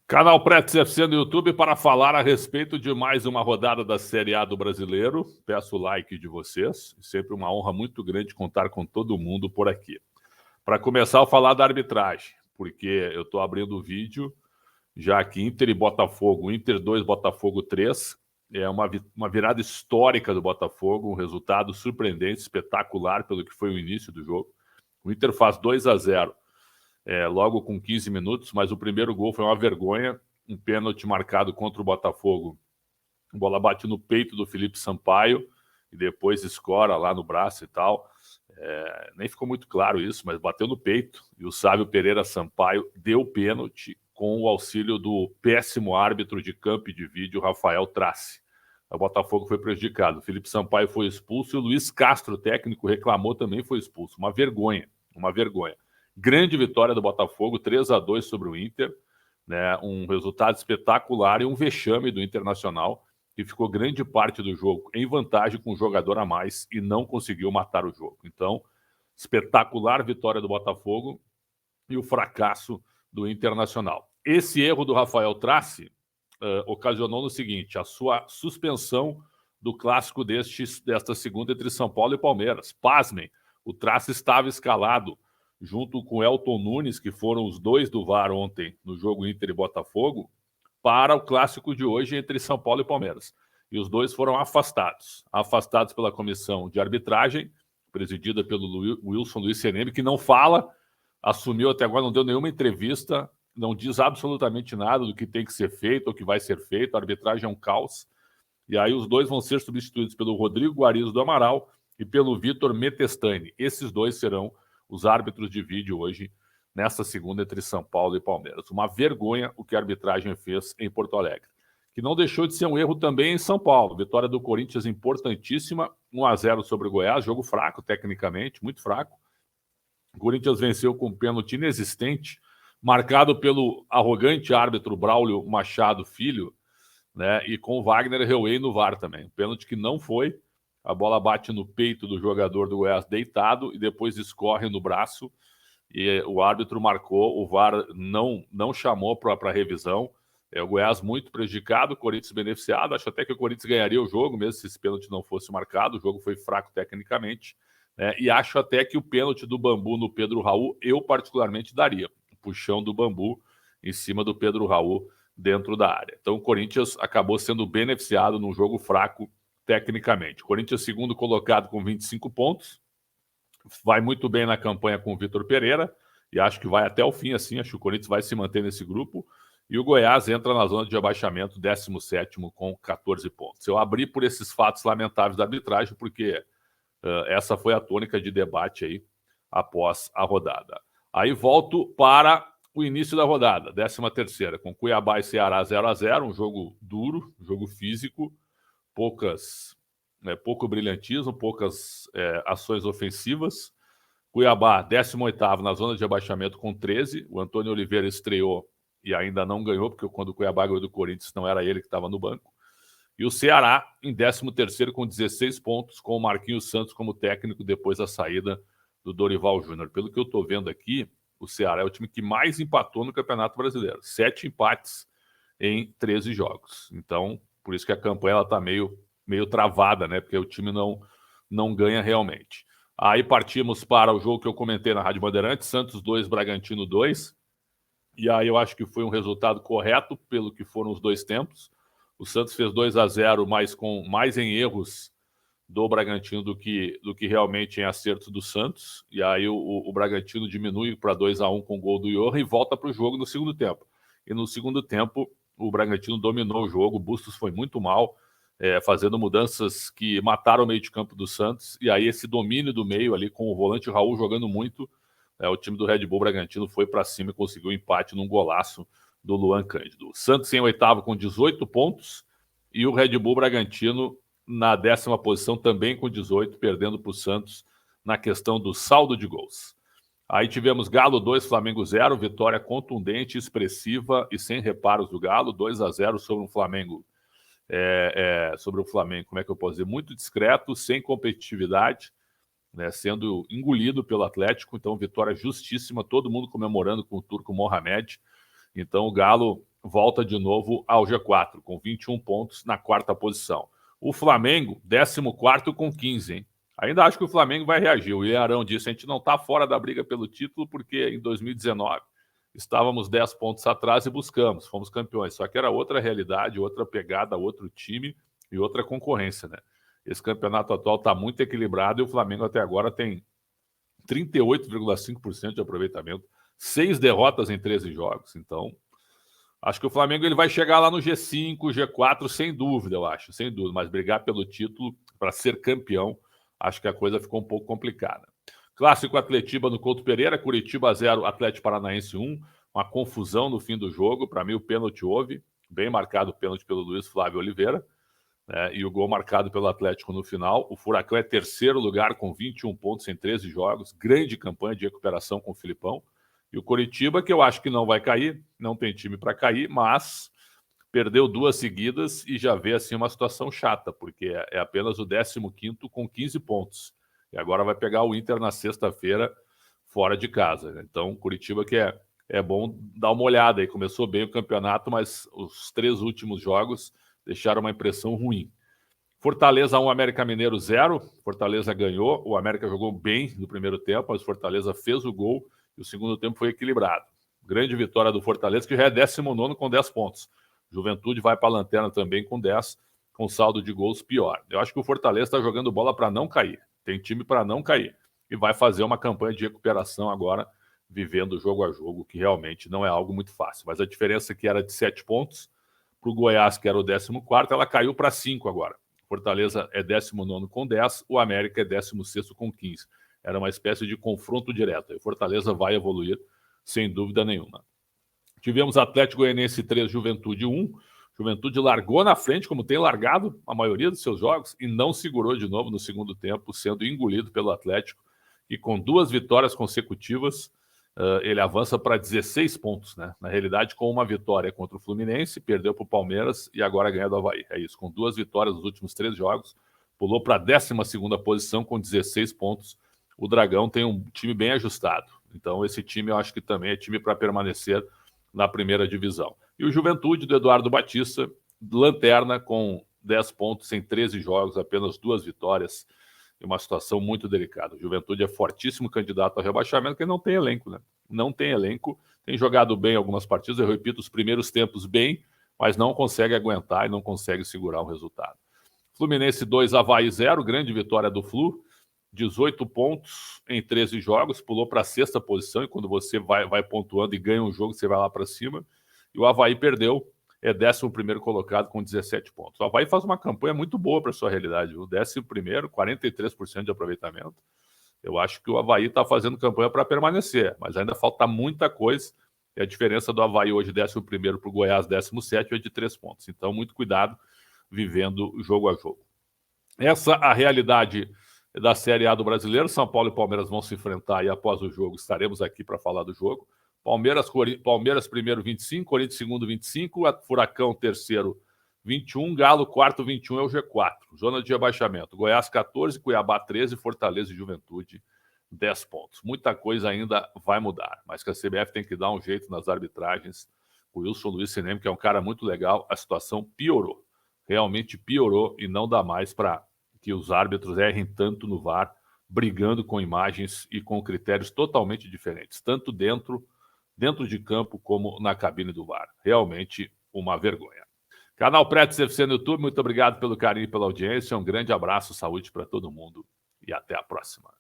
Canal Pretos FC no YouTube para falar a respeito de mais uma rodada da Série A do Brasileiro. Peço o like de vocês. Sempre uma honra muito grande contar com todo mundo por aqui. Para começar a falar da arbitragem, porque eu estou abrindo o vídeo já aqui, Inter e Botafogo, Inter 2, Botafogo 3. É uma virada histórica do Botafogo, um resultado surpreendente, espetacular pelo que foi o início do jogo. O Inter faz 2-0. Logo com 15 minutos, mas o primeiro gol foi uma vergonha, um pênalti marcado contra o Botafogo. A bola bate no peito do Felipe Sampaio e depois escora lá no braço e tal. Nem ficou muito claro isso, mas bateu no peito e o Sávio Pereira Sampaio deu pênalti com o auxílio do péssimo árbitro de campo e de vídeo, Rafael Trace. O Botafogo foi prejudicado. O Felipe Sampaio foi expulso e o Luiz Castro, técnico, reclamou, também foi expulso. Uma vergonha, uma vergonha. Grande vitória do Botafogo, 3-2 sobre o Inter, né? Um resultado espetacular e um vexame do Internacional, que ficou grande parte do jogo em vantagem com um jogador a mais e não conseguiu matar o jogo. Então, espetacular vitória do Botafogo e o fracasso do Internacional. Esse erro do Rafael Trace ocasionou no seguinte, a sua suspensão do clássico desta segunda entre São Paulo e Palmeiras. Pasmem, o Trace estava escalado junto com Elton Nunes, que foram os dois do VAR ontem no jogo Inter e Botafogo, para o clássico de hoje entre São Paulo e Palmeiras. E os dois foram afastados pela comissão de arbitragem, presidida pelo Wilson Luiz Seneme, que não fala, assumiu até agora, não deu nenhuma entrevista, não diz absolutamente nada do que tem que ser feito ou que vai ser feito, a arbitragem é um caos. E aí os dois vão ser substituídos pelo Rodrigo Guarizo do Amaral e pelo Vitor Metestani. Esses dois serão os árbitros de vídeo hoje, nesta segunda, entre São Paulo e Palmeiras. Uma vergonha o que a arbitragem fez em Porto Alegre. Que não deixou de ser um erro também em São Paulo. Vitória do Corinthians importantíssima, 1-0 sobre o Goiás, jogo fraco, tecnicamente, muito fraco. O Corinthians venceu com um pênalti inexistente, marcado pelo arrogante árbitro Braulio Machado Filho, né, e com o Wagner Reuei no VAR também. Pênalti que não foi. A bola bate no peito do jogador do Goiás deitado e depois escorre no braço. E o árbitro marcou, o VAR não chamou para revisão. O Goiás muito prejudicado, o Corinthians beneficiado. Acho até que o Corinthians ganharia o jogo, mesmo se esse pênalti não fosse marcado. O jogo foi fraco tecnicamente. E acho até que o pênalti do Bambu no Pedro Raul, eu particularmente daria. O puxão do Bambu em cima do Pedro Raul dentro da área. Então o Corinthians acabou sendo beneficiado num jogo fraco tecnicamente. O Corinthians segundo colocado com 25 pontos, vai muito bem na campanha com o Vitor Pereira, e acho que vai até o fim assim, acho que o Corinthians vai se manter nesse grupo, e o Goiás entra na zona de abaixamento, 17º com 14 pontos. Eu abri por esses fatos lamentáveis da arbitragem, porque essa foi a tônica de debate aí após a rodada. Aí volto para o início da rodada, 13ª, com Cuiabá e Ceará 0-0, um jogo duro, um jogo físico, pouco brilhantismo, poucas ações ofensivas. Cuiabá, 18º na zona de abaixamento com 13. O Antônio Oliveira estreou e ainda não ganhou, porque quando o Cuiabá ganhou do Corinthians não era ele que estava no banco. E o Ceará em 13º com 16 pontos, com o Marquinhos Santos como técnico depois da saída do Dorival Júnior. Pelo que eu estou vendo aqui, o Ceará é o time que mais empatou no Campeonato Brasileiro. 7 empates em 13 jogos. Então, por isso que a campanha está meio travada, né? Porque o time não ganha realmente. Aí partimos para o jogo que eu comentei na Rádio Bandeirantes, Santos 2, Bragantino 2. E aí eu acho que foi um resultado correto pelo que foram os dois tempos. O Santos fez 2-0, mas com mais em erros do Bragantino do que realmente em acertos do Santos. E aí o Bragantino diminui para 2-1 com o gol do Johan e volta para o jogo no segundo tempo. E no segundo tempo, o Bragantino dominou o jogo, o Bustos foi muito mal, fazendo mudanças que mataram o meio de campo do Santos. E aí esse domínio do meio ali, com o volante Raul jogando muito, o time do Red Bull Bragantino foi para cima e conseguiu um empate num golaço do Luan Cândido. O Santos em oitavo com 18 pontos e o Red Bull Bragantino na 10ª posição também com 18, perdendo para o Santos na questão do saldo de gols. Aí tivemos Galo 2, Flamengo 0, vitória contundente, expressiva e sem reparos do Galo, 2-0 sobre o Flamengo. Sobre o Flamengo, como é que eu posso dizer? Muito discreto, sem competitividade, né, sendo engolido pelo Atlético. Então, vitória justíssima, todo mundo comemorando com o turco Mohamed. Então, o Galo volta de novo ao G4, com 21 pontos na quarta posição. O Flamengo, 14º com 15, hein? Ainda acho que o Flamengo vai reagir. O Ilharão disse, a gente não está fora da briga pelo título, porque em 2019 estávamos 10 pontos atrás e buscamos, fomos campeões. Só que era outra realidade, outra pegada, outro time e outra concorrência, né? Esse campeonato atual está muito equilibrado e o Flamengo até agora tem 38,5% de aproveitamento, 6 derrotas em 13 jogos. Então, acho que o Flamengo ele vai chegar lá no G5, G4, sem dúvida, eu acho, sem dúvida. Mas brigar pelo título para ser campeão, acho que a coisa ficou um pouco complicada. Clássico Atletiba no Couto Pereira, Curitiba 0, Atlético Paranaense 1. Uma confusão no fim do jogo. Para mim, o pênalti houve. Bem marcado o pênalti pelo Luiz Flávio Oliveira. E o gol marcado pelo Atlético no final. O Furacão é terceiro lugar com 21 pontos em 13 jogos. Grande campanha de recuperação com o Filipão. E o Coritiba, que eu acho que não vai cair, não tem time para cair, mas perdeu 2 seguidas e já vê assim uma situação chata, porque é apenas o 15º com 15 pontos. E agora vai pegar o Inter na sexta-feira fora de casa. Então, Coritiba que é bom dar uma olhada aí. Começou bem o campeonato, mas os 3 últimos jogos deixaram uma impressão ruim. Fortaleza 1, América Mineiro 0. Fortaleza ganhou. O América jogou bem no primeiro tempo, mas Fortaleza fez o gol e o segundo tempo foi equilibrado. Grande vitória do Fortaleza, que já é 19º com 10 pontos. Juventude vai para a lanterna também com 10, com saldo de gols pior. Eu acho que o Fortaleza está jogando bola para não cair. Tem time para não cair. E vai fazer uma campanha de recuperação agora, vivendo jogo a jogo, que realmente não é algo muito fácil. Mas a diferença que era de 7 pontos para o Goiás, que era o 14º, ela caiu para 5 agora. Fortaleza é 19º com 10, o América é 16º com 15. Era uma espécie de confronto direto. E Fortaleza vai evoluir, sem dúvida nenhuma. Tivemos Atlético Goianiense 3, Juventude 1. Juventude largou na frente, como tem largado a maioria dos seus jogos, e não segurou de novo no segundo tempo, sendo engolido pelo Atlético. E com 2 vitórias consecutivas, ele avança para 16 pontos, né? Na realidade, com uma vitória contra o Fluminense, perdeu para o Palmeiras e agora ganha do Avaí. É isso, com 2 vitórias nos últimos 3 jogos, pulou para a 12ª posição com 16 pontos. O Dragão tem um time bem ajustado. Então, esse time eu acho que também é time para permanecer na primeira divisão. E o Juventude do Eduardo Batista, lanterna com 10 pontos em 13 jogos, apenas 2 vitórias. É uma situação muito delicada. O Juventude é fortíssimo candidato ao rebaixamento, porque não tem elenco, né? Não tem elenco, tem jogado bem algumas partidas, eu repito, os primeiros tempos bem, mas não consegue aguentar e não consegue segurar um resultado. Fluminense 2, Avaí 0, grande vitória do Flu, 18 pontos em 13 jogos, pulou para a 6ª posição, e quando você vai pontuando e ganha um jogo, você vai lá para cima. E o Avaí perdeu, é 11º colocado com 17 pontos. O Avaí faz uma campanha muito boa para a sua realidade. O 11º, 43% de aproveitamento. Eu acho que o Avaí está fazendo campanha para permanecer, mas ainda falta muita coisa. E a diferença do Avaí hoje, 11º, para o Goiás, 17º, é de 3 pontos. Então, muito cuidado vivendo jogo a jogo. Essa é a realidade da Série A do Brasileiro. São Paulo e Palmeiras vão se enfrentar e após o jogo estaremos aqui para falar do jogo. Palmeiras primeiro 25, Corinthians segundo 25, Furacão terceiro 21, Galo quarto 21 é o G4, zona de rebaixamento. Goiás 14, Cuiabá 13, Fortaleza e Juventude 10 pontos. Muita coisa ainda vai mudar, mas que a CBF tem que dar um jeito nas arbitragens. O Wilson Luiz Sinem, que é um cara muito legal, a situação piorou. Realmente piorou e não dá mais para que os árbitros errem tanto no VAR, brigando com imagens e com critérios totalmente diferentes, tanto dentro de campo como na cabine do VAR. Realmente uma vergonha. Canal Pretes FC no YouTube, muito obrigado pelo carinho e pela audiência. Um grande abraço, saúde para todo mundo e até a próxima.